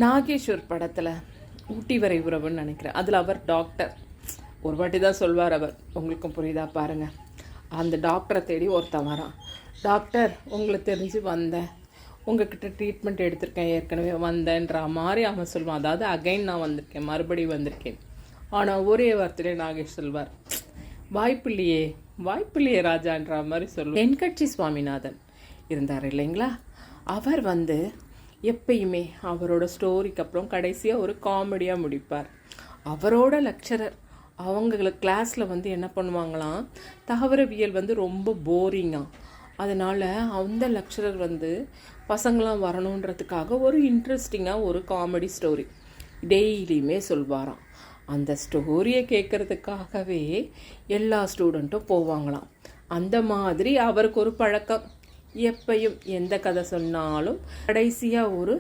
நாகேஸ்வர் படத்தில் ஊட்டி வரை உறவுன்னு நினைக்கிறேன். அதில் அவர் டாக்டர் ஒரு வாட்டி தான் சொல்வார். அவர் உங்களுக்கும் புரியுதா பாருங்கள். அந்த டாக்டரை தேடி ஒருத்தன் வரான். டாக்டர், உங்களை தெரிஞ்சு வந்தேன், உங்ககிட்ட ட்ரீட்மெண்ட் எடுத்திருக்கேன், ஏற்கனவே வந்தேன்ற மாதிரி அவன் சொல்லுவான். அதாவது அகைன் நான் வந்திருக்கேன், மறுபடியும் வந்திருக்கேன். ஆனால் ஒரே வார்த்தையிலே நாகேஷ் சொல்வார், வாய்ப்பில்லையே வாய்ப்பில்லையே ராஜான்ற மாதிரி சொல்லுவார். தென்கட்சி சுவாமிநாதன் இருந்தார் இல்லைங்களா, அவர் எப்பயுமே அவரோட ஸ்டோரிக்கு அப்புறம் கடைசியாக ஒரு காமெடியாக முடிப்பார். அவரோட லெக்சரர் அவங்களுக்கு கிளாஸில் என்ன பண்ணுவாங்களாம், தாவரவியல் ரொம்ப போரிங்காக. அதனால் அந்த லெக்சரர் பசங்களாம் வரணுன்றதுக்காக ஒரு இன்ட்ரெஸ்டிங்காக ஒரு காமெடி ஸ்டோரி டெய்லியுமே சொல்வாராம். அந்த ஸ்டோரியை கேட்குறதுக்காகவே எல்லா ஸ்டூடெண்ட்டும் போவாங்களாம். அந்த மாதிரி அவருக்கு ஒரு பழக்கம், எப்பையும் எந்த கதை சொன்னாலும் கடைசியாக ஒரு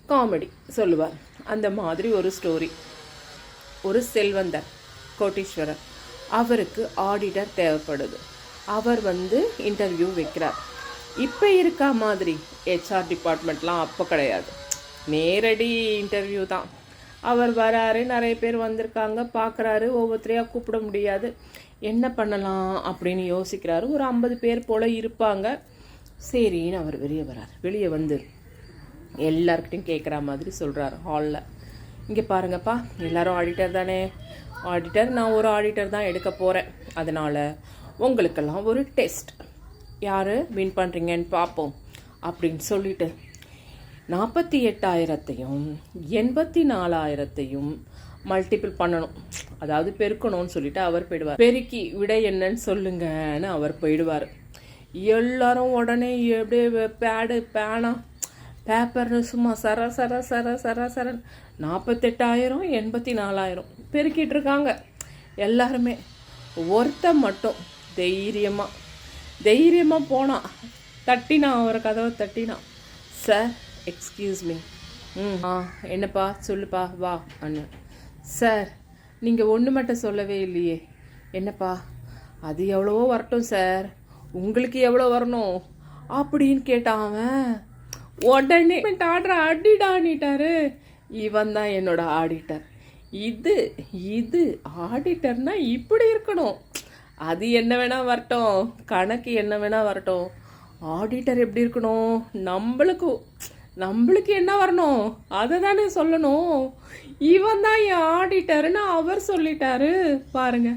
காமெடி சொல்லுவார். அந்த மாதிரி ஒரு ஸ்டோரி. ஒரு செல்வந்தர் கோட்டீஸ்வரர், அவருக்கு ஆடிட்டர் தேவைப்படுது. அவர் இன்டர்வியூ வைக்கிறார். இப்போ இருக்கா மாதிரி ஹெச்ஆர் டிபார்ட்மெண்ட்லாம் அப்போ கிடையாது, நேரடி இன்டர்வியூ தான். அவர் வராரு, நிறைய பேர் வந்திருக்காங்க, பார்க்குறாரு, ஒவ்வொருத்தரையாக கூப்பிட முடியாது, என்ன பண்ணலாம் அப்படின்னு யோசிக்கிறாரு. ஒரு 50 பேர் போல் இருப்பாங்க. சரின்னு அவர் வெளியே வரார். வெளியே எல்லார்கிட்டையும் கேட்குற மாதிரி சொல்கிறார் ஹாலில், இங்கே பாருங்கப்பா, எல்லோரும் ஆடிட்டர் தானே, ஆடிட்டர், நான் ஒரு ஆடிட்டர் தான் எடுக்க போகிறேன், அதனால் உங்களுக்கெல்லாம் ஒரு டெஸ்ட், யார் வின் பண்ணுறீங்கன்னு பார்ப்போம் அப்படின்னு சொல்லிட்டு 48,000த்தையும் 84,000த்தையும் மல்டிபிள் பண்ணணும், அதாவது பெருக்கணும்னு சொல்லிட்டு அவர் போயிடுவார். பெருக்கி விட என்னன்னு சொல்லுங்கன்னு அவர் போயிடுவார். எல்லாரும் உடனே எப்படியே பேடு பேனா பேப்பர்னு சும்மா சர சர சர சர சரன் 48,000 84,000 பெருக்கிட்டு இருக்காங்க எல்லாருமே. ஒருத்தன் மட்டும் தைரியமாக போனான். தட்டினான், அவர் கதவை தட்டினான். Sir, excuse me. என்னப்பா சொல்லுப்பா வா அண்ணு. சார், நீங்கள் ஒன்று மட்டும் சொல்லவே இல்லையே. என்னப்பா? அது எவ்வளவோ வரட்டும் சார், உங்களுக்கு எவ்வளோ வரணும் அப்படின்னு கேட்டான் அவன். உடனே ஆர்டர் அடிடானிட்டாரு. இவன் தான் என்னோட ஆடிட்டர். இது ஆடிட்டர்னா இப்படி இருக்கணும். அது என்ன வேணா வரட்டும், கணக்கு என்ன வேணா வரட்டும், ஆடிட்டர் எப்படி இருக்கணும், நம்மளுக்கு என்ன வரணும் அதை தானே சொல்லணும். இவன் தான் என் ஆடிட்டர்னு அவர் சொல்லிட்டாரு பாருங்க.